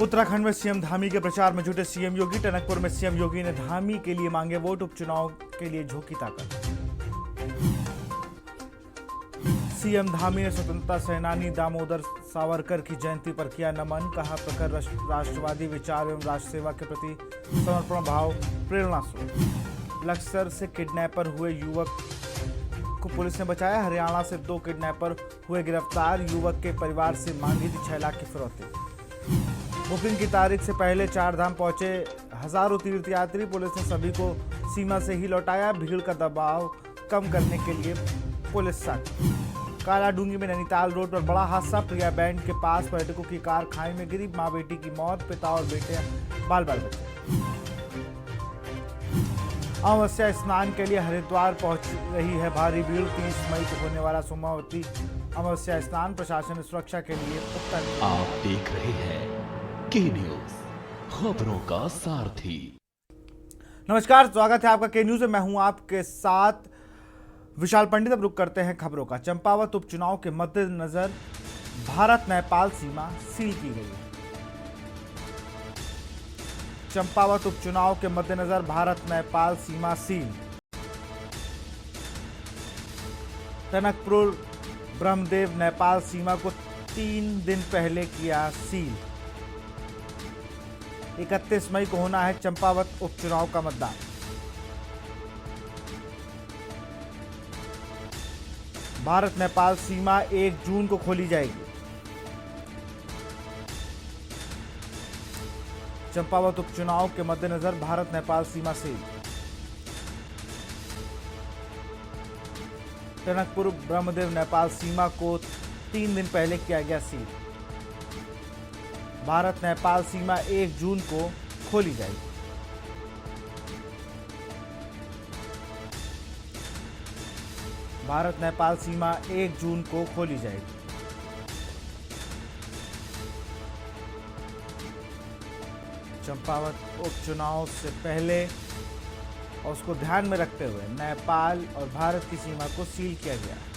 उत्तराखंड में सीएम धामी के प्रचार में जुटे सीएम योगी। टनकपुर में सीएम योगी ने धामी के लिए मांगे वोट। उपचुनाव के लिए झोंकी ताकत। सीएम धामी ने स्वतंत्रता सेनानी दामोदर सावरकर की जयंती पर किया नमन। कहा प्रखर राष्ट्रवादी विचार एवं राष्ट्र सेवा के प्रति समर्पण भाव प्रेरणा स्रोत। लक्सर से किडनैपर हुए युवक को पुलिस ने बचाया। हरियाणा से 2 किडनैपर हुए गिरफ्तार। युवक के परिवार से मांगी थी 6 लाख की फिरौती। बुकिंग की तारीख से पहले 4 धाम पहुंचे हजारों तीर्थयात्री। पुलिस ने सभी को सीमा से ही लौटाया। भीड़ का दबाव कम करने के लिए पुलिस साथी। कालाडूंगी में नैनीताल रोड पर बड़ा हादसा। प्रिया बैंड के पास पर्यटकों की कार खाई में गिरी। मां बेटी की मौत। पिता और बेटे बाल बाल बचे। अमावस्या स्नान के लिए हरिद्वार पहुंच रही है भारी भीड़। 30 मई को होने वाला सोमवती अमावस्या स्नान। प्रशासन ने सुरक्षा के लिए पुख्ता। आप देख रहे हैं के न्यूज, खबरों का सारथी। नमस्कार, स्वागत है आपका के न्यूज में। मैं हूं आपके साथ विशाल पंडित। अब रुक करते हैं खबरों का। चंपावत उपचुनाव के मद्देनजर भारत नेपाल सीमा सील की गई है। चंपावत उपचुनाव के मद्देनजर भारत नेपाल सीमा सील। टनकपुर ब्रह्मदेव नेपाल सीमा को 3 दिन पहले किया सील। 31 मई को होना है चंपावत उपचुनाव का मतदान। भारत नेपाल सीमा 1 जून को खोली जाएगी। चंपावत उपचुनाव के मद्देनजर भारत नेपाल सीमा सील। टनकपुर ब्रह्मदेव नेपाल सीमा को 3 दिन पहले किया गया सील। भारत नेपाल सीमा 1 जून को खोली जाएगी। भारत नेपाल सीमा 1 जून को खोली जाएगी। चंपावत उपचुनाव से पहले और उसको ध्यान में रखते हुए नेपाल और भारत की सीमा को सील किया गया। है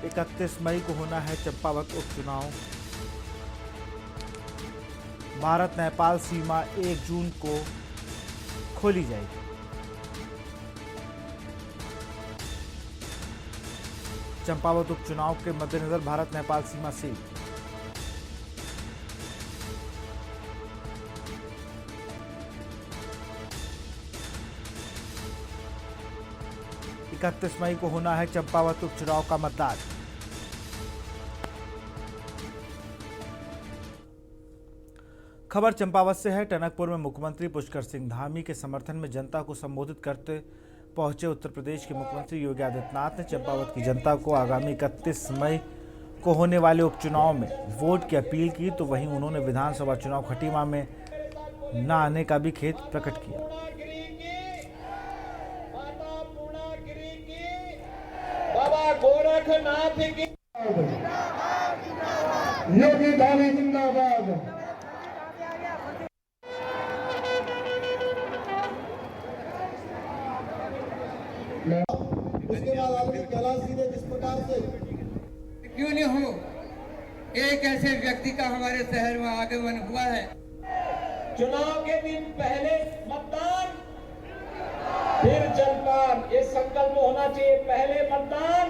31 मई को होना है चंपावत उपचुनाव। भारत नेपाल सीमा 1 जून को खोली जाएगी। चंपावत उपचुनाव के मद्देनजर भारत नेपाल सीमा सील। इकतीस मई को होना है चंपावत उपचुनाव का मतदान। खबर चंपावत से है। टनकपुर में मुख्यमंत्री पुष्कर सिंह धामी के समर्थन में जनता को संबोधित करते पहुंचे उत्तर प्रदेश के मुख्यमंत्री योगी आदित्यनाथ ने चंपावत की जनता को आगामी 31 मई को होने वाले उपचुनाव में वोट की अपील की। तो वहीं उन्होंने विधानसभा चुनाव खटीमा में न आने का भी खेद प्रकट किया। बाबा गोरखनाथ की योगी धामी जिंदाबाद। उसके बाद आदमी कैलाश जी ने जिस प्रकार से क्यों नहीं हो, एक ऐसे व्यक्ति का हमारे शहर में आगमन हुआ है। चुनाव के दिन पहले मतदान फिर जलपान, ये संकल्प होना चाहिए। पहले मतदान।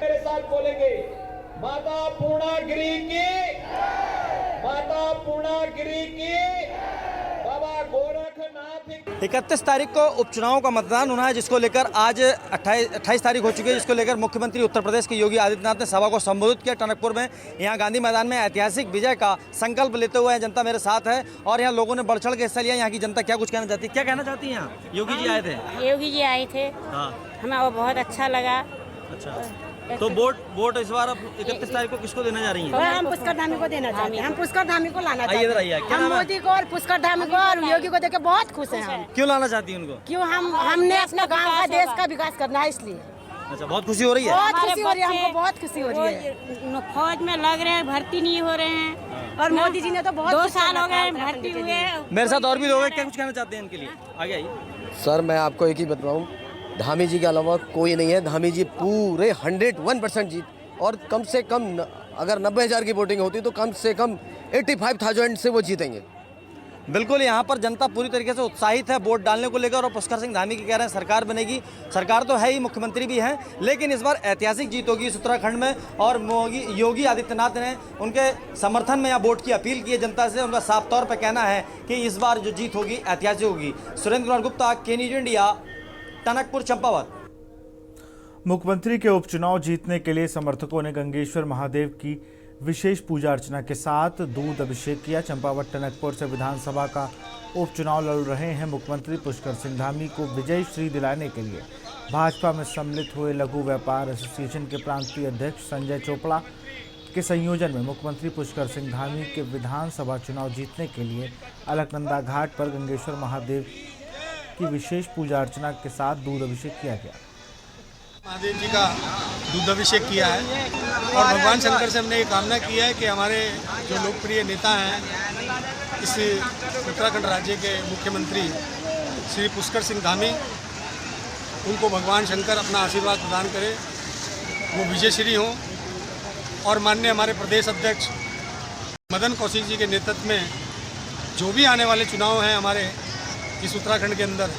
मेरे साथ बोलेंगे माता पूर्णागिरी की, माता पूर्णागिरी की, बाबा गोरखनाथ की। 31 तारीख को उपचुनाव का मतदान होना है, जिसको लेकर आज 28 तारीख हो चुकी है, जिसको लेकर मुख्यमंत्री उत्तर प्रदेश के योगी आदित्यनाथ ने सभा को संबोधित किया टनकपुर में। यहाँ गांधी मैदान में ऐतिहासिक विजय का संकल्प लेते हुए जनता मेरे साथ है और यहाँ लोगों ने बढ़ चढ़ के हिस्सा लिया। यहाँ की जनता क्या कुछ कहना चाहती है, क्या कहना चाहती है? यहाँ योगी जी आए थे। योगी जी आए थे, हमें वो बहुत अच्छा लगा। अच्छा, तो वोट इस बार 31 तारीख को किसको देने जा रही हैं? हम पुष्कर धामी को देना चाहते हैं। हम पुष्कर धामी को लाना चाहते हैं। इधर आइए। क्या हम नाम है? मोदी को और पुष्कर धामी को और योगी को देख के बहुत खुश हैं हम। क्यों लाना चाहती हैं उनको? क्यों हमने अपना गांव का देश का विकास करना है, इसलिए। अच्छा, बहुत खुशी हो रही है। बहुत खुशी हो रही है, हमको बहुत खुशी हो रही है। फौज में लग रहे हैं, भर्ती नहीं हो रहे हैं और मोदी जी ने तो बहुत 2 साल हो गए भर्ती हुए। मेरे साथ और भी लोग हैं, क्या कुछ कहना चाहते हैं इनके लिए? आगे आइए। सर मैं आपको एक ही बताऊं, धामी जी के अलावा कोई नहीं है। धामी जी पूरे 101% जीत, और कम से कम अगर 90,000 की वोटिंग होती तो कम से कम 85,000 से वो जीतेंगे। बिल्कुल, यहाँ पर जनता पूरी तरीके से उत्साहित है वोट डालने को लेकर, और पुष्कर सिंह धामी की कह रहे हैं सरकार बनेगी। सरकार तो है ही, मुख्यमंत्री भी हैं, लेकिन इस बार ऐतिहासिक जीत होगी इस उत्तराखंड में। और योगी आदित्यनाथ ने उनके समर्थन में यहाँ वोट की अपील की है जनता से। उनका साफ तौर पर कहना है कि इस बार जो जीत होगी ऐतिहासिक होगी। सुरेंद्र कुमार गुप्ता, के न्यूज इंडिया, टनकपुर, चंपावत। मुख्यमंत्री के उपचुनाव जीतने के लिए समर्थकों ने गंगेश्वर महादेव की विशेष पूजा अर्चना के साथ दूध अभिषेक किया। चंपावत टनकपुर से विधानसभा का उपचुनाव लड़ रहे हैं मुख्यमंत्री पुष्कर सिंह धामी को विजय श्री दिलाने के लिए भाजपा में सम्मिलित हुए लघु व्यापार एसोसिएशन के प्रांतीय अध्यक्ष संजय चोपड़ा के संयोजन में मुख्यमंत्री पुष्कर सिंह धामी के विधानसभा चुनाव जीतने के लिए अलकनंदा घाट पर गंगेश्वर महादेव की विशेष पूजा अर्चना के साथ दूध अभिषेक किया गया। महादेव जी का दूध अभिषेक किया है और भगवान शंकर से हमने ये कामना की है कि हमारे जो लोकप्रिय नेता हैं, इस उत्तराखंड राज्य के मुख्यमंत्री श्री पुष्कर सिंह धामी, उनको भगवान शंकर अपना आशीर्वाद प्रदान करे, वो विजयश्री हों। और माननीय हमारे प्रदेश अध्यक्ष मदन कौशिक जी के नेतृत्व में जो भी आने वाले चुनाव हैं हमारे इस उत्तराखंड के अंदर,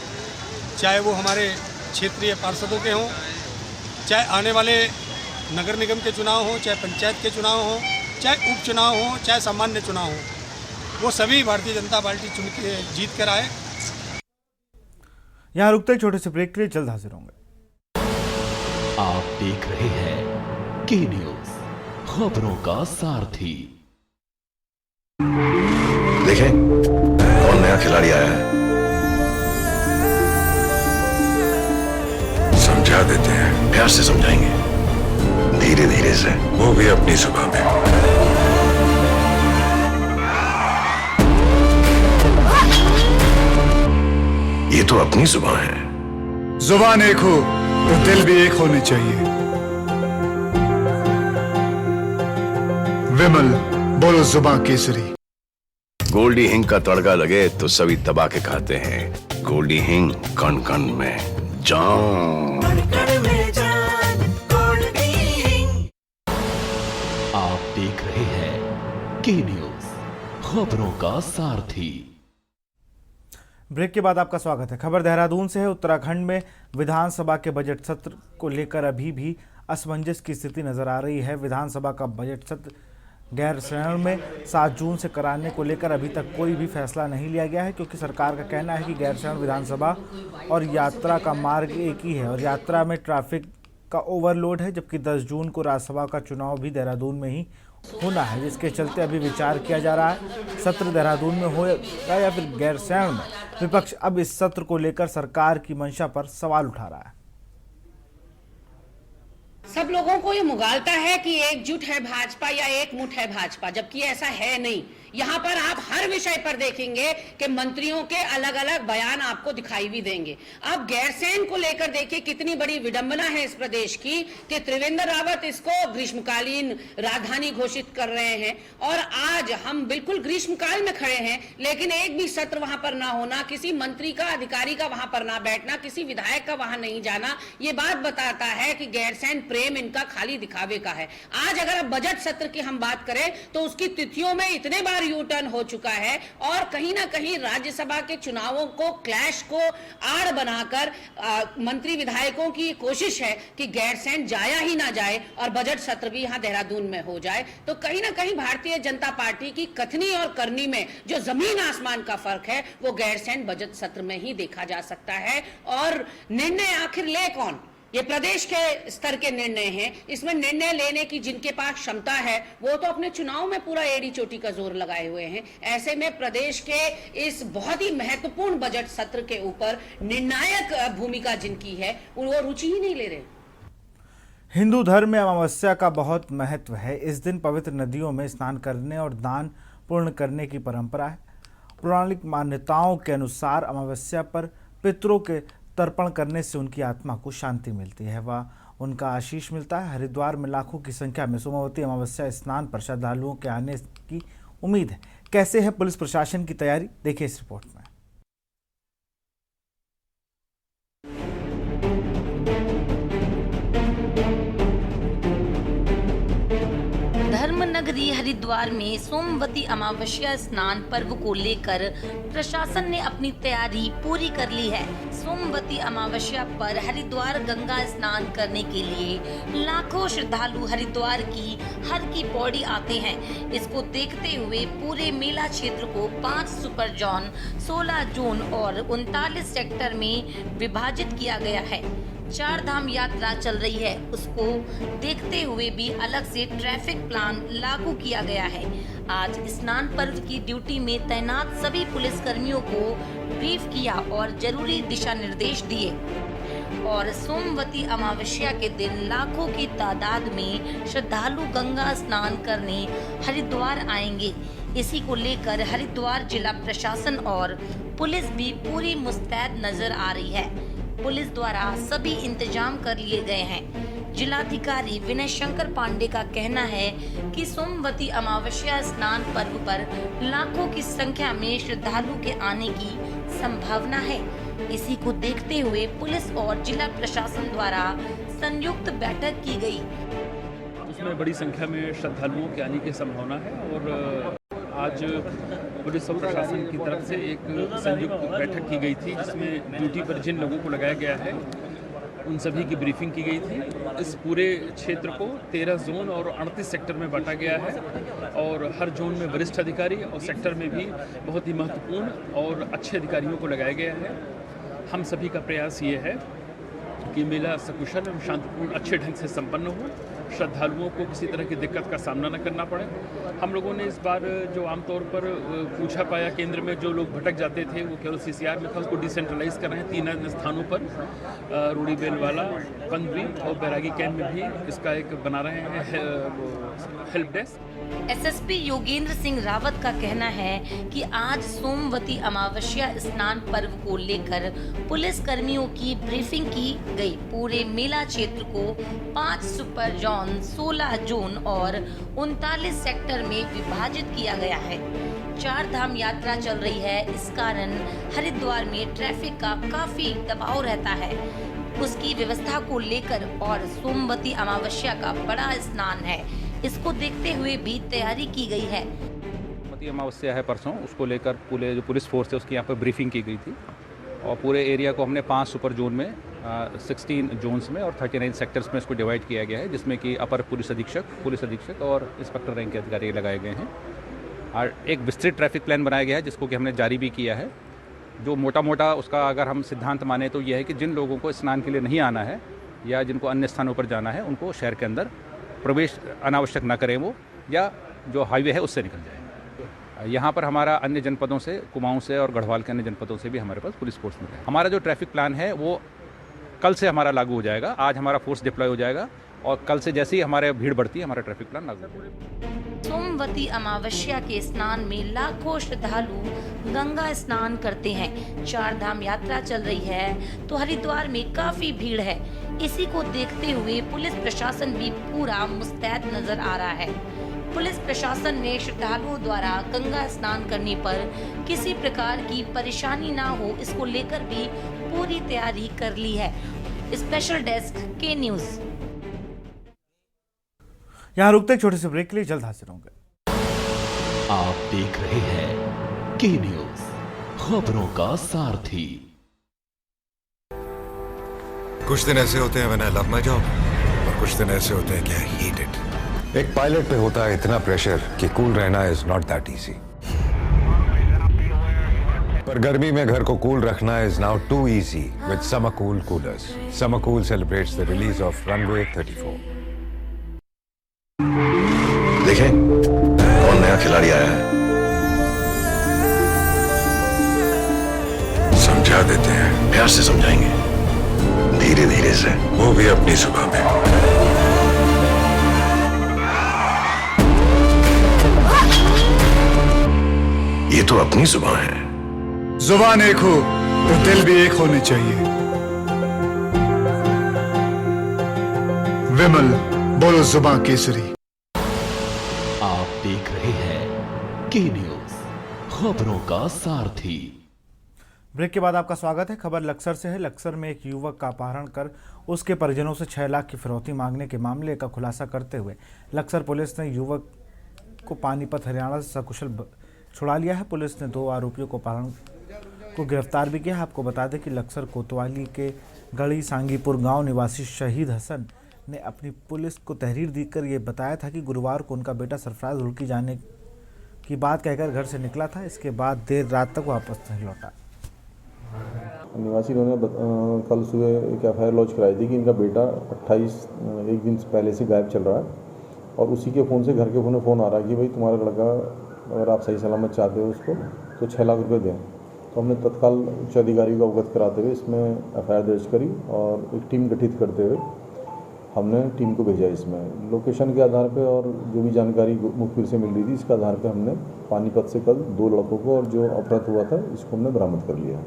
चाहे वो हमारे क्षेत्रीय पार्षदों के हों, चाहे आने वाले नगर निगम के चुनाव हों, चाहे पंचायत के चुनाव हों, चाहे उपचुनाव हों, चाहे सामान्य चुनाव हों, वो सभी भारतीय जनता पार्टी चुन के जीत कर आए। यहाँ रुकते छोटे से ब्रेक के लिए, जल्द हाजिर होंगे। आप देख रहे हैं के न्यूज, खबरों का सारथी। देखें कौन नया खिलाड़ी आया है, समझा देते हैं। प्यार से समझाएंगे, धीरे धीरे से, वो भी अपनी जुबान में। ये तो अपनी जुबान है। जुबान एक हो तो दिल भी एक होने चाहिए। विमल, बोलो जुबान केसरी। गोल्डी हिंग का तड़का लगे तो सभी दबा के खाते हैं। गोल्डी हिंग, कण कण में जान। आप देख रहे हैं के न्यूज, खबरों का सारथी। ब्रेक के बाद आपका स्वागत है। खबर देहरादून से है। उत्तराखंड में विधानसभा के बजट सत्र को लेकर अभी भी असमंजस की स्थिति नजर आ रही है। विधानसभा का बजट सत्र गैर शरण में 7 जून से कराने को लेकर अभी तक कोई भी फैसला नहीं लिया गया है, क्योंकि सरकार का कहना है कि गैर शरण विधानसभा और यात्रा का मार्ग एक ही है और यात्रा में ट्रैफिक का ओवरलोड है, जबकि 10 जून को राज्यसभा का चुनाव भी देहरादून में ही होना है, जिसके चलते अभी विचार किया जा रहा है सत्र देहरादून में होगा या फिर गैर शरण में। विपक्ष अब इस सत्र को लेकर सरकार की मंशा पर सवाल उठा रहा है। सब लोगों को ये मुगालता है कि एकजुट है भाजपा या एक मुठ है भाजपा, जबकि ऐसा है नहीं। यहाँ पर आप हर विषय पर देखेंगे कि मंत्रियों के अलग अलग बयान आपको दिखाई भी देंगे। अब गैरसैंण को लेकर देखिए कितनी बड़ी विडंबना है इस प्रदेश की कि त्रिवेंद्र रावत इसको ग्रीष्मकालीन राजधानी घोषित कर रहे हैं और आज हम बिल्कुल ग्रीष्मकाल में खड़े हैं, लेकिन एक भी सत्र वहां पर ना होना, किसी मंत्री का अधिकारी का वहां पर ना बैठना, किसी विधायक का वहां नहीं जाना, ये बात बताता है कि गैरसैंण प्रेम इनका खाली दिखावे का है। आज अगर अब बजट सत्र की हम बात करें तो उसकी तिथियों में इतने बार यू टर्न हो चुका है और कहीं ना कहीं राज्यसभा के चुनावों को क्लैश को आड़ बनाकर मंत्री विधायकों की कोशिश है कि गैरसैंण जाया ही ना जाए और बजट सत्र भी यहां देहरादून में हो जाए। तो कहीं ना कहीं भारतीय जनता पार्टी की कथनी और करनी में जो जमीन आसमान का फर्क है वो गैरसैंण बजट सत्र में ही देखा जा सकता है। और निर्णय आखिर ले कौन? ये प्रदेश के स्तर के निर्णय हैं। इसमें निर्णय लेने की जिनके पास क्षमता है वो तो अपने चुनाव में पूरा एड़ी चोटी का जोर लगाए हुए हैं। ऐसे में प्रदेश के इस बहुत ही महत्वपूर्ण बजट सत्र के ऊपर निर्णायक भूमिका जिनकी है वो रुचि ही नहीं ले रहे। हिंदू धर्म में अमावस्या का बहुत महत्व है। इस दिन पवित्र नदियों में स्नान करने और दान पुण्य करने की परंपरा है। पौराणिक मान्यताओं के अनुसार अमावस्या पर पितरों के तर्पण करने से उनकी आत्मा को शांति मिलती है, वह उनका आशीष मिलता है। हरिद्वार में लाखों की संख्या में सोमवती अमावस्या स्नान पर श्रद्धालुओं के आने की उम्मीद है। कैसे है पुलिस प्रशासन की तैयारी, देखिए इस रिपोर्ट में। धर्म नगरी हरिद्वार में सोमवती अमावस्या स्नान पर्व को लेकर प्रशासन ने अपनी तैयारी पूरी कर ली है। सोमवती अमावस्या पर हरिद्वार गंगा स्नान करने के लिए लाखों श्रद्धालु हरिद्वार की हर की पौड़ी आते हैं। इसको देखते हुए पूरे मेला क्षेत्र को 5 सुपर जोन, 16 जोन और 39 सेक्टर में विभाजित किया गया है। 4 धाम यात्रा चल रही है, उसको देखते हुए भी अलग से ट्रैफिक प्लान लागू किया गया है। आज स्नान पर्व की ड्यूटी में तैनात सभी पुलिस कर्मियों को ब्रीफ किया और जरूरी दिशा निर्देश दिए। और सोमवती अमावस्या के दिन लाखों की तादाद में श्रद्धालु गंगा स्नान करने हरिद्वार आएंगे। इसी को लेकर हरिद्वार जिला प्रशासन और पुलिस भी पूरी मुस्तैद नजर आ रही है। पुलिस द्वारा सभी इंतजाम कर लिए गए हैं। जिलाधिकारी विनय शंकर पांडे का कहना है कि सोमवती अमावस्या स्नान पर्व पर लाखों की संख्या में श्रद्धालु के आने की संभावना है। इसी को देखते हुए पुलिस और जिला प्रशासन द्वारा संयुक्त बैठक की गई। उसमें बड़ी संख्या में श्रद्धालुओं के आने की संभावना है और आज पुलिस और प्रशासन की तरफ से एक संयुक्त बैठक की गई थी, जिसमें ड्यूटी पर जिन लोगों को लगाया गया है उन सभी की ब्रीफिंग की गई थी। इस पूरे क्षेत्र को 13 जोन और 38 सेक्टर में बांटा गया है और हर जोन में वरिष्ठ अधिकारी और सेक्टर में भी बहुत ही महत्वपूर्ण और अच्छे अधिकारियों को लगाया गया है। हम सभी का प्रयास ये है कि मेला सकुशल एवं शांतिपूर्ण अच्छे ढंग से संपन्न हो, श्रद्धालुओं को किसी तरह की दिक्कत का सामना न करना पड़े। हम लोगों ने इस बार जो आमतौर पर पूछा पाया केंद्र में जो लोग भटक जाते थे वो केवल सीसीआर में था, उसको डिसेंट्रलाइज कर रहे हैं। 3 अन्य स्थानों पर रूड़ी बेलवाला, पंद्री और बैरागी कैंप में भी इसका एक बना रहे हैं help desk. SSP Yogendra Singh Rawat का कहना है कि आज सोमवती अमावस्या स्नान पर्व को लेकर पुलिस कर्मियों की ब्रीफिंग की गई। पूरे मेला क्षेत्र को 5 सुपर जोन, 16 जोन और 39 सेक्टर में विभाजित किया गया है। 4 धाम यात्रा चल रही है, इस कारण हरिद्वार में ट्रैफिक का काफी दबाव रहता है। उसकी व्यवस्था को लेकर और सोमवती अमावस्या का बड़ा स्नान है, इसको देखते हुए भी तैयारी की गई है। सोमवती अमावस्या है परसों, उसको लेकर पूरे जो पुलिस फोर्स है उसकी यहाँ पर ब्रीफिंग की गई थी और पूरे एरिया को हमने 5 सुपर जोन में 16 जोन्स में और 39 सेक्टर्स में इसको डिवाइड किया गया है, जिसमें कि अपर पुलिस अधीक्षक और इंस्पेक्टर रैंक के अधिकारी लगाए गए हैं। और एक विस्तृत ट्रैफिक प्लान बनाया गया है जिसको कि हमने जारी भी किया है। जो मोटा उसका अगर हम सिद्धांत माने तो यह है कि जिन लोगों को स्नान के लिए नहीं आना है या जिनको अन्य स्थानों पर जाना है उनको शहर के अंदर प्रवेश अनावश्यक न करें, वो या जो हाईवे है उससे निकल जाए। यहाँ पर हमारा अन्य जनपदों से, कुमाऊं से और गढ़वाल के अन्य जनपदों से भी हमारे पास पुलिस फोर्स मिला है। हमारा जो ट्रैफिक प्लान है वो कल से हमारा लागू हो जाएगा। आज हमारा फोर्स डिप्लॉय हो जाएगा और कल से जैसे ही हमारे भीड़ बढ़ती है हमारा ट्रैफिक प्लान लागू हो जाएगा। सोमवती अमावस्या के स्नान में लाखों श्रद्धालु गंगा स्नान करते हैं। 4 धाम यात्रा चल रही है तो हरिद्वार में काफी भीड़ है। इसी को देखते हुए पुलिस प्रशासन भी पूरा मुस्तैद नजर आ रहा है। पुलिस प्रशासन ने श्रद्धालुओं द्वारा गंगा स्नान करने पर किसी प्रकार की परेशानी ना हो, इसको लेकर भी पूरी तैयारी कर ली है। स्पेशल डेस्क के न्यूज। यहाँ रुकते एक छोटे से ब्रेक के लिए, जल्द हाजिर होंगे। आप देख रहे हैं के न्यूज, खबरों का सारथी। कुछ दिन ऐसे होते हैं when I love my job और कुछ दिन ऐसे होते हैं कि आई हेट इट। एक पायलट पे होता है इतना प्रेशर कि कूल रहना इज नॉट दैट इजी। पर गर्मी में घर को कूल रखना is now too easy with Summer Cool coolers. Summer Cool celebrates the release of Runway 34। देखें कौन नया खिलाड़ी आया है, समझा देते हैं। प्यार से समझाएंगे, धीरे धीरे से, वो भी अपनी सुबह में। ये तो अपनी जुबान है। जुबान एक हो तो दिल भी एक होने चाहिए। विमल, बोलो जुबान केसरी। आप देख रहे हैं के न्यूज, खबरों का सारथी। ब्रेक के बाद आपका स्वागत है। खबर लक्सर से है। लक्सर में एक युवक का अपहरण कर उसके परिजनों से 6 लाख की फिरौती मांगने के मामले का खुलासा करते हुए लक्सर पुलिस ने युवक को पानीपत हरियाणा से सकुशल छुड़ा लिया है। पुलिस ने 2 आरोपियों को अपहरण को गिरफ्तार भी किया है। आपको बता दें कि लक्सर कोतवाली के गढ़ी सांगीपुर गांव निवासी शहीद हसन ने अपनी पुलिस को तहरीर देकर ये बताया था कि गुरुवार को उनका बेटा सरफराज रुड़की जाने की बात कहकर घर से निकला था। इसके बाद देर रात तक वापस नहीं लौटा। निवासी ने कल सुबह एक FIR लॉन्च कराई थी कि इनका बेटा 28 एक दिन पहले से गायब चल रहा है और उसी के फ़ोन से घर के फ़ोन आ रहा है कि भाई तुम्हारा लड़का अगर आप सही सलामत चाहते हो उसको तो 6 लाख रुपए दें। तो हमने तत्काल उच्च अधिकारी को अवगत कराते हुए इसमें FIR दर्ज करी और एक टीम गठित करते हुए हमने टीम को भेजा। इसमें लोकेशन के आधार पे और जो भी जानकारी मुखबिर से मिल रही थी इसके आधार पे हमने पानीपत से कल 2 लड़कों को और जो अपहृत हुआ था इसको हमने बरामद कर लिया।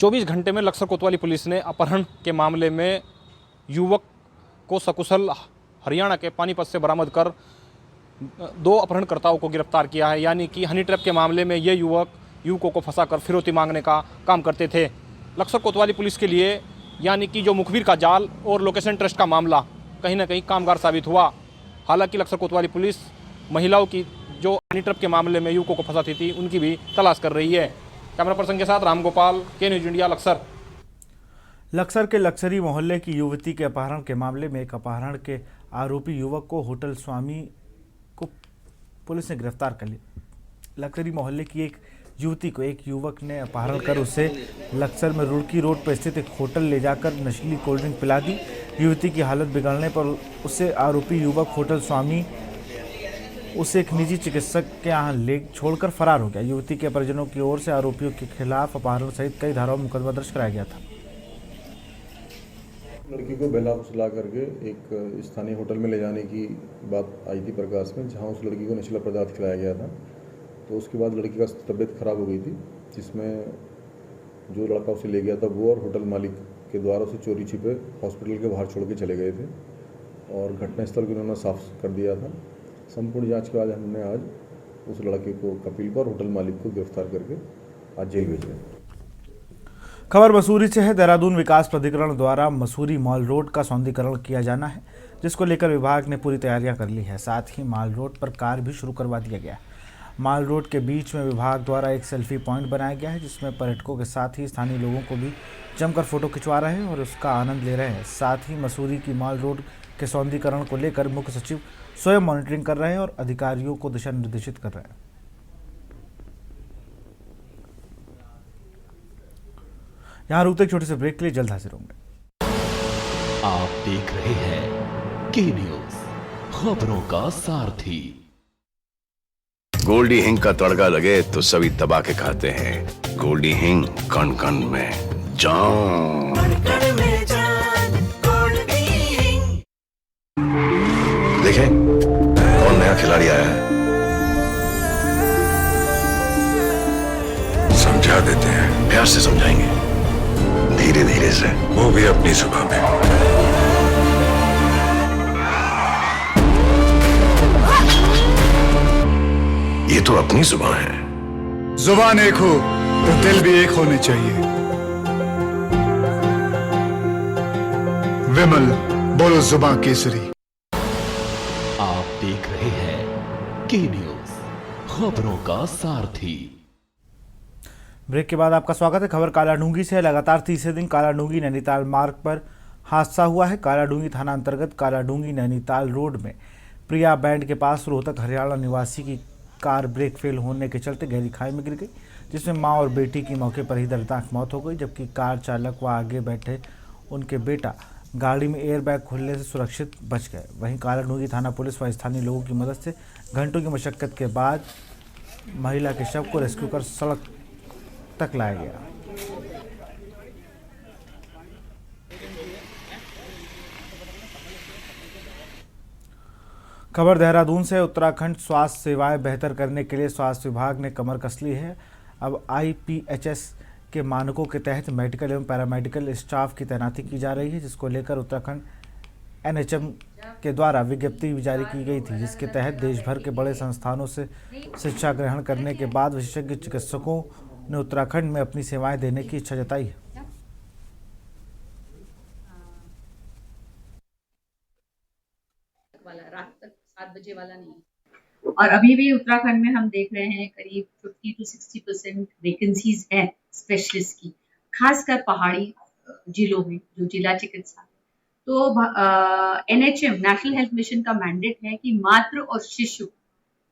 24 घंटे में लक्सर कोतवाली पुलिस ने अपहरण के मामले में युवक को सकुशल हरियाणा के पानीपत से बरामद कर 2 अपहरणकर्ताओं को गिरफ्तार किया है। यानी कि हनी ट्रैप के मामले में ये युवकों को फंसाकर फिरौती मांगने का काम करते थे। लक्सर कोतवाली पुलिस के लिए यानी कि जो मुखबिर का जाल और लोकेशन ट्रस्ट का मामला कहीं ना कहीं कामगार साबित हुआ। हालांकि लक्सर कोतवाली पुलिस महिलाओं की जो हनी ट्रैप के मामले में युवकों को फंसाती थी उनकी भी तलाश कर रही है। कैमरा पर्सन के साथ राम गोपाल, के न्यूज इंडिया, लक्सर। लक्सर के लक्सरी मोहल्ले की युवती के अपहरण के मामले में एक अपहरण के आरोपी युवक को होटल स्वामी को पुलिस ने गिरफ्तार कर लिया। लक्सरी मोहल्ले की एक युवती को एक युवक ने अपहरण कर उसे लक्सर में रुड़की रोड पर स्थित एक होटल ले जाकर नशीली कोल्ड ड्रिंक पिला दी। युवती की हालत बिगड़ने पर उसे आरोपी युवक होटल स्वामी उसे एक निजी चिकित्सक के यहाँ ले छोड़कर फरार हो गया। युवती के परिजनों की ओर से आरोपियों के खिलाफ अपहरण सहित कई धाराओं में मुकदमा दर्ज कराया गया था। लड़की को बहला फुसला करके एक स्थानीय होटल में ले जाने की बात आई थी प्रकाश में, जहाँ उस लड़की को नशीला पदार्थ खिलाया गया था। तो उसके बाद लड़की का तबीयत खराब हो गई थी, जिसमें जो लड़का उसे ले गया था वो और होटल मालिक के द्वारा उसे चोरी छिपे हॉस्पिटल के बाहर छोड़ के चले गए थे और घटनास्थल को उन्होंने साफ कर दिया था। संपूर्ण जांच के बाद हमने आज उस लड़के को कपिल को और होटल मालिक को गिरफ्तार करके आज जेल भेजा। खबर मसूरी से है। देहरादून विकास प्राधिकरण द्वारा मसूरी मॉल रोड का सौंदर्यीकरण किया जाना है, जिसको लेकर विभाग ने पूरी तैयारियां कर ली है। साथ ही मॉल रोड पर कार भी शुरू करवा दिया गया है। मॉल रोड के बीच में विभाग द्वारा एक सेल्फी पॉइंट बनाया गया है, जिसमें पर्यटकों के साथ ही स्थानीय लोगों को भी जमकर फोटो खिंचवा रहे हैं और उसका आनंद ले रहे हैं। साथ ही मसूरी की मॉल रोड के सौंदर्यीकरण को लेकर मुख्य सचिव स्वयं मॉनिटरिंग कर रहे हैं और अधिकारियों को दिशा निर्देशित कर रहे हैं। यहाँ रुकते एक छोटे से ब्रेक के लिए जल्द हाजिर होंगे। आप देख रहे हैं के न्यूज, खबरों का सारथी। गोल्डी हिंग का तड़का लगे तो सभी दबा के खाते हैं। गोल्डी हिंग कण कण में जान। देखें कौन नया खिलाड़ी आया है, समझा देते हैं। प्यार से समझाएंगे, धीरे धीरे से, वो भी अपनी जुबान में। ये तो अपनी जुबान है। जुबान एक हो तो दिल भी एक होने चाहिए। विमल बोलो जुबान केसरी। आप देख रहे हैं के न्यूज, खबरों का सारथी। ब्रेक के बाद आपका स्वागत है। खबर कालाडूंगी से है। लगातार तीसरे दिन कालाडूंगी नैनीताल मार्ग पर हादसा हुआ है। कालाडूंगी थाना अंतर्गत कालाडूंगी नैनीताल रोड में प्रिया बैंड के पास रोहतक हरियाणा निवासी की कार ब्रेक फेल होने के चलते गहरी खाई में गिर गई, जिसमें मां और बेटी की मौके पर ही दर्दनाक मौत हो गई, जबकि कार चालक व आगे बैठे उनके बेटा गाड़ी में एयरबैग खुलने से सुरक्षित बच गए। वहीं कालाडूंगी थाना पुलिस व स्थानीय लोगों की मदद से घंटों की मशक्कत के बाद महिला के शव को रेस्क्यू कर सड़क तक लाया गया। खबर देहरादून से। उत्तराखंड स्वास्थ्य सेवाएं बेहतर करने के लिए स्वास्थ्य विभाग ने कमर कस ली है। अब IPHS के मानकों के तहत मेडिकल एवं पैरामेडिकल स्टाफ की तैनाती की जा रही है, जिसको लेकर उत्तराखंड NHM के द्वारा विज्ञप्ति जारी की गई थी, जिसके तहत देश भर के बड़े संस्थानों से शिक्षा ग्रहण करने के बाद विशेषज्ञ चिकित्सकों ने उत्तराखंड में अपनी सेवाएं देने की इच्छा जताई है। रात तक 7 बजे वाला नहीं। और अभी भी उत्तराखंड में हम देख रहे हैं करीब 50 to 60% वैकेंसीज है स्पेशलिस्ट की, खासकर पहाड़ी जिलों में जो जिला चिकित्सा। तो NHM नेशनल हेल्थ मिशन का मैंडेट है कि मातृ और शिशु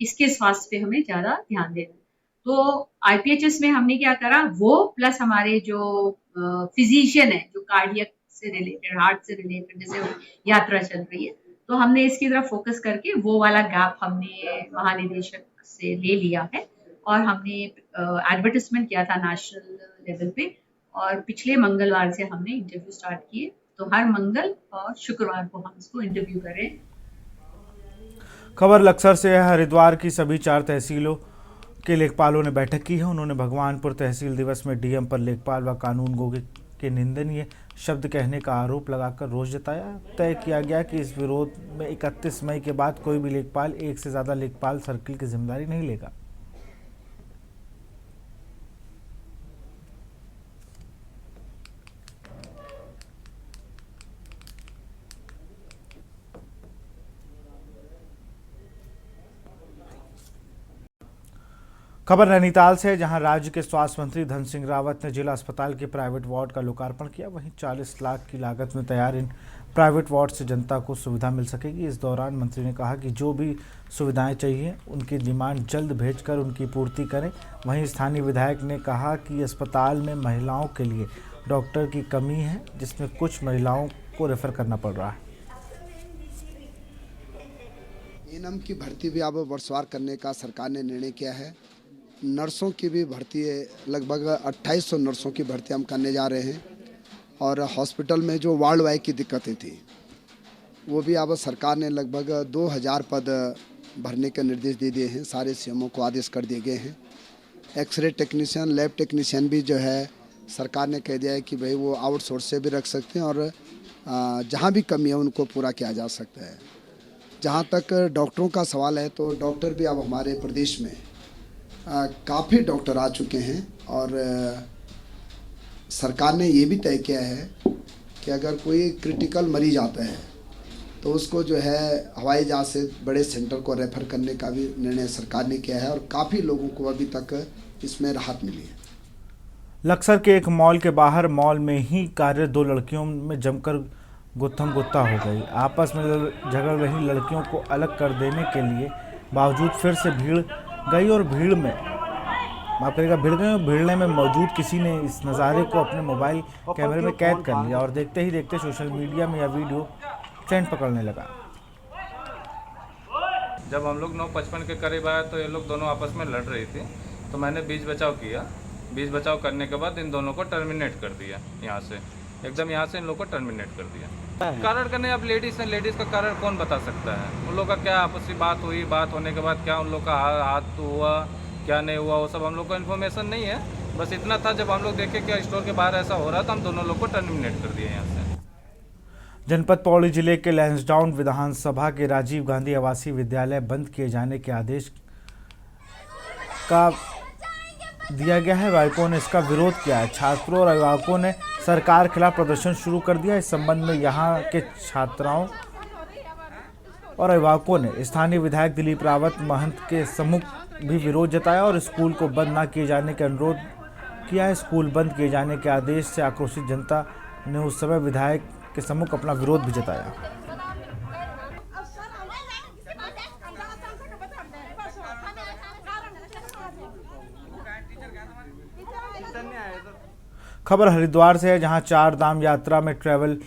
इसके स्वास्थ्य पे हमें ज्यादा ध्यान देना। तो IPHS में हमने क्या करा, वो प्लस हमारे जो फिजिशियन है जो कार्डियक से रिलेटेड, हार्ट से रिलेटेड जैसे यात्रा चल रही है, तो हमने इसकी तरफ फोकस करके वो वाला गैप हमने महानिदेशक से ले लिया है और हमने एडवर्टाइजमेंट किया था नेशनल लेवल पे और पिछले मंगलवार से हमने इंटरव्यू स्टार्ट किए। तो हर मंगल और शुक्रवार को हम इसको इंटरव्यू करें। खबर लक्सर से है। हरिद्वार की सभी 4 तहसीलों के लेखपालों ने बैठक की है। उन्होंने भगवानपुर तहसील दिवस में डीएम पर लेखपाल व कानून गो के निंदनीय शब्द कहने का आरोप लगाकर रोष जताया। तय किया गया कि इस विरोध में 31 मई के बाद कोई भी लेखपाल एक से ज़्यादा लेखपाल सर्किल की जिम्मेदारी नहीं लेगा। खबर नैनीताल से है, जहां राज्य के स्वास्थ्य मंत्री धन सिंह रावत ने जिला अस्पताल के प्राइवेट वार्ड का लोकार्पण किया। वहीं 40 लाख की लागत में तैयार इन प्राइवेट वार्ड से जनता को सुविधा मिल सकेगी। इस दौरान मंत्री ने कहा कि जो भी सुविधाएं चाहिए उनकी डिमांड जल्द भेजकर उनकी पूर्ति करें। वहीं स्थानीय विधायक ने कहा कि अस्पताल में महिलाओं के लिए डॉक्टर की कमी है, जिसमें कुछ महिलाओं को रेफर करना पड़ रहा है। एएनएम की भर्ती भी अब वर्षवार करने का सरकार ने निर्णय किया है। नर्सों की भी भर्ती है, लगभग 2800 नर्सों की भर्ती हम करने जा रहे हैं। और हॉस्पिटल में जो वार्ड वाइज की दिक्कतें थी वो भी अब सरकार ने लगभग 2000 पद भरने के निर्देश दे दिए हैं। सारे सीएमओ को आदेश कर दिए गए हैं। एक्सरे टेक्नीशियन, लैब टेक्नीशियन भी जो है सरकार ने कह दिया है कि भाई वो आउटसोर्स से भी रख सकते हैं और जहाँ भी कमी है उनको पूरा किया जा सकता है। जहाँ तक डॉक्टरों का सवाल है तो डॉक्टर भी अब हमारे प्रदेश में काफ़ी डॉक्टर आ चुके हैं और सरकार ने ये भी तय किया है कि अगर कोई क्रिटिकल मरीज आता है तो उसको जो है हवाई जहाज से बड़े सेंटर को रेफर करने का भी निर्णय सरकार ने किया है और काफ़ी लोगों को अभी तक इसमें राहत मिली है। लक्सर के एक मॉल के बाहर मॉल में ही कार्यरत 2 लड़कियों में जमकर गुत्थम गुत्ता हो गई। आपस में झगड़ रही लड़कियों को अलग कर देने के लिए बावजूद फिर से भीड़ गई और भिड़ने में मौजूद किसी ने इस नज़ारे को अपने मोबाइल कैमरे में कैद कर लिया और देखते ही देखते सोशल मीडिया में यह वीडियो ट्रेंड पकड़ने लगा। जब हम लोग 9:55 के करीब आए तो ये लोग दोनों आपस में लड़ रही थी, तो मैंने बीच बचाव किया। बीच बचाव करने के बाद इन दोनों को टर्मिनेट कर दिया, यहाँ से एकदम यहाँ से इन लोगों को टर्मिनेट कर दिया। कारण करने अब लेडीज़ हैं, लेडीज़ का कारण कौन बता सकता है। उन लोग का क्या आपसी बात हुई, बात होने के बाद क्या उन लोग का हाथ हुआ क्या नहीं हुआ वो सब हम लोग को इन्फॉर्मेशन नहीं है। बस इतना था जब हम लोग देखे कि स्टोर के बाहर ऐसा हो रहा था, हम दोनों लोग को टर्मिनेट कर दिए यहाँ से। जनपद पौड़ी जिले के लैंसडाउन विधानसभा के राजीव गांधी आवासीय विद्यालय बंद किए जाने के आदेश का दिया गया है। अभिभावकों ने इसका विरोध किया है। छात्रों और अभिभावकों ने सरकार के खिलाफ प्रदर्शन शुरू कर दिया। इस संबंध में यहां के छात्राओं और अभिभावकों ने स्थानीय विधायक दिलीप रावत महंत के सम्मुख भी विरोध जताया और स्कूल को बंद न किए जाने का अनुरोध किया है। स्कूल बंद किए जाने के आदेश से आक्रोशित जनता ने उस समय विधायक के सम्मुख अपना विरोध भी जताया। खबर हरिद्वार से है, जहां 4 धाम यात्रा में ट्रैवल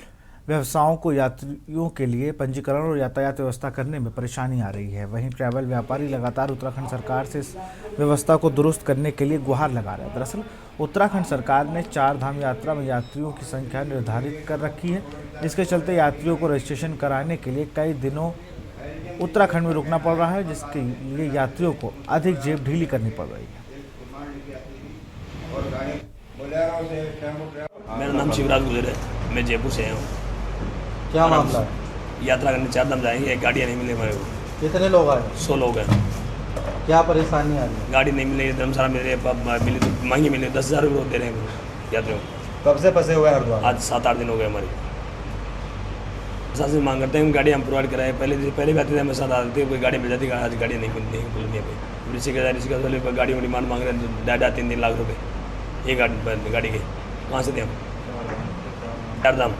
व्यवसायों को यात्रियों के लिए पंजीकरण और यातायात व्यवस्था करने में परेशानी आ रही है। वहीं ट्रैवल व्यापारी लगातार उत्तराखंड सरकार से इस व्यवस्था को दुरुस्त करने के लिए गुहार लगा रहे हैं। दरअसल उत्तराखंड सरकार ने 4 धाम यात्रा में यात्रियों की संख्या निर्धारित कर रखी है, जिसके चलते यात्रियों को रजिस्ट्रेशन कराने के लिए कई दिनों उत्तराखंड में रुकना पड़ रहा है, जिसके लिए यात्रियों को अधिक जेब ढीली करनी पड़ रही है। मेरा नाम शिवराज गुजर है, मैं जयपुर से हूँ। क्या मामला है? यात्रा करने 4 धाम जाएंगे, एक गाड़ियाँ नहीं मिले हमारे को। कितने लोग आए? 100 लोग हैं। क्या परेशानी आ रही है? गाड़ी नहीं मिली, धर्मशाला मिले, मिली तो महंगी मिली, 10,000 रुपये दे रहे हैं यात्रियों को। कब से फंसे हुए हरिद्वार? आज 7-8 दिन हो गए हमारे। प्रशासन मांग करते हैं गाड़ी हम प्रोवाइड कराए। पहले भी आते थे, हमें साथ आते थे, कोई गाड़ी मिल जाती, आज गाड़ी नहीं मिलती है पुलिया पे। ऋषिकेश वाले गाड़ियों की डिमांड मांग रहे हैं 2.5-3 लाख रुपये एक गाड़ी के। कहाँ से थे हम? चारधाम।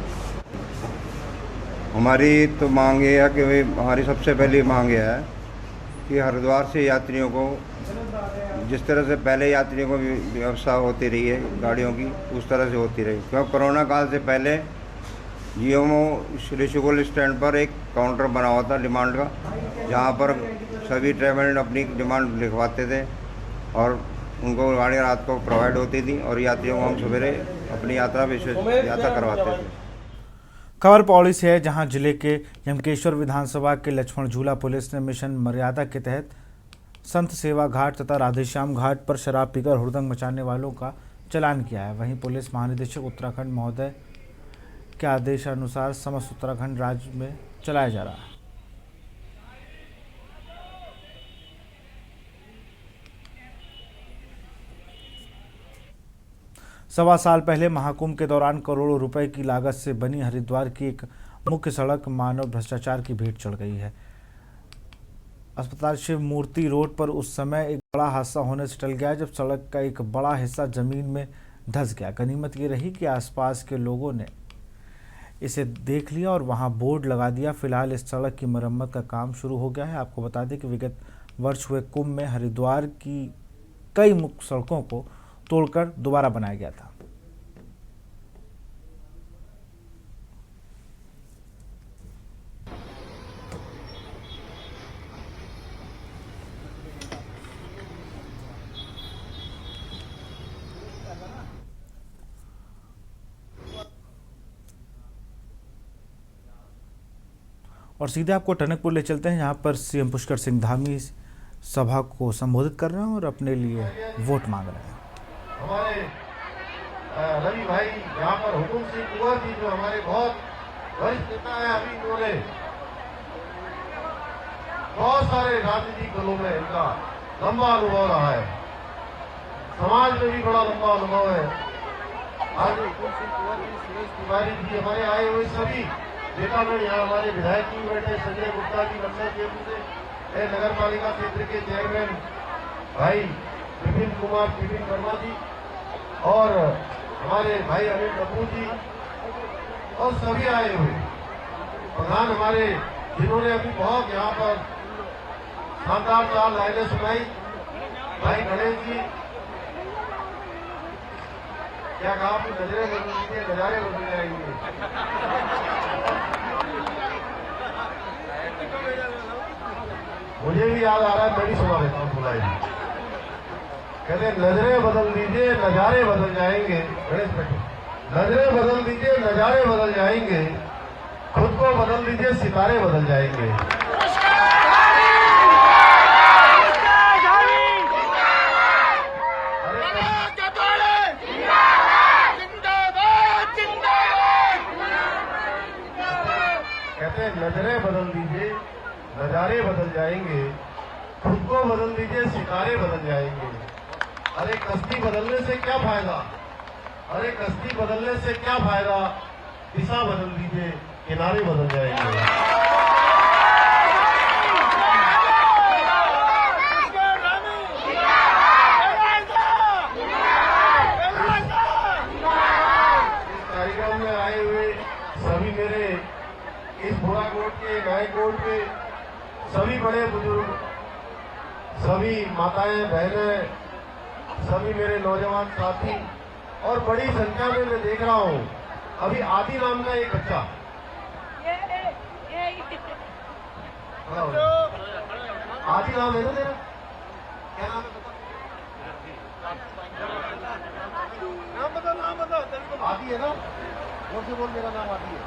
हमारी तो मांग ये है कि भाई हमारी सबसे पहली मांग ये है कि हरिद्वार से यात्रियों को जिस तरह से पहले यात्रियों को व्यवस्था होती रही है गाड़ियों की, उस तरह से होती रही। क्योंकि कोरोना काल से पहले जीएमओ ऋषिकेश स्टैंड पर एक काउंटर बना हुआ था डिमांड का, जहाँ पर सभी ट्रेवल अपनी डिमांड लिखवाते थे और उनको गाड़ी रात को प्रोवाइड होती थी और यात्रियों को हम सवेरे अपनी यात्रा करवाते थे। खबर पौड़ी से है, जहां जिले के यमकेश्वर विधानसभा के लक्ष्मण झूला पुलिस ने मिशन मर्यादा के तहत संत सेवा घाट तथा राधेश्याम घाट पर शराब पीकर हुड़दंग मचाने वालों का चालान किया है। वहीं पुलिस महानिदेशक उत्तराखंड महोदय के आदेशानुसार समस्त उत्तराखंड राज्य में चलाया जा रहा है। सवा साल पहले महाकुंभ के दौरान करोड़ों रुपए की लागत से बनी हरिद्वार की एक मुख्य सड़क मानव भ्रष्टाचार की भेंट चढ़ गई है। अस्पताल शिव मूर्ति रोड पर उस समय एक बड़ा हादसा होने से टल गया जब सड़क का एक बड़ा हिस्सा जमीन में धंस गया। गनीमत ये रही कि आसपास के लोगों ने इसे देख लिया और वहां बोर्ड लगा दिया। फिलहाल इस सड़क की मरम्मत का काम शुरू हो गया है। आपको बता दें कि विगत वर्ष हुए कुंभ में हरिद्वार की कई मुख्य सड़कों को तोड़कर दोबारा बनाया गया था। और सीधे आपको टनकपुर ले चलते हैं, यहाँ पर सीएम पुष्कर सिंह धामी सभा को संबोधित कर रहे हैं और अपने लिए वोट मांग रहे हैं। हमारे रवि भाई यहाँ पर हुकुम सिंह कुंवर जी जो हमारे बहुत वरिष्ठ नेता है, अभी इन्होंने बहुत सारे राजनीतिक दलों में इनका लंबा अनुभव रहा है, समाज में भी बड़ा लंबा अनुभव है। आज हुकुम सिंह कुंवर जी, सुरेश तिवारी जी, हमारे आए हुए सभी नेतागण, यहाँ हमारे विधायक जी बैठे, संजय गुप्ता जी बक्सर क्षेत्र से, नगर पालिका क्षेत्र के चेयरमैन भाई विपिन वर्मा जी और हमारे भाई अनिल कपूर जी और सभी आए हुए प्रधान हमारे, जिन्होंने अभी बहुत यहाँ पर शानदार 4 लाइनें सुनाई, भाई गणेश जी। क्या कहा आपकी नजरें बदल दीजिए, नजारे बदल जाएंगे। मुझे भी याद आ रहा है, मैं भी सुना देता हूँ सुनाई। कहते नजरें बदल दीजिए नजारे बदल जाएंगे। गणेश बैठो। नजरें बदल दीजिए नजारे बदल जाएंगे, खुद को बदल दीजिए सितारे बदल जाएंगे। कहते नजरें बदल दीजिए नजारे बदल जाएंगे, खुद को बदल दीजिए सितारे बदल जाएंगे। अरे कश्ती बदलने से क्या फायदा, अरे कश्ती बदलने से क्या फायदा, दिशा बदल दीजिए किनारे बदल जाएंगे। इस कार्यक्रम में आए हुए सभी मेरे इस भोरा कोट के नए कोट के सभी बड़े बुजुर्ग, सभी माताएं बहनें, सभी मेरे नौजवान साथी और बड़ी संख्या में मैं देख रहा हूं अभी आदि नाम का एक बच्चा, आदि नाम है ना तेरा, क्या नाम है? नाम बता आदि है ना, जोर से बोल, मेरा नाम आदि है।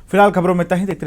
फिलहाल खबरों में इतना ही। देखते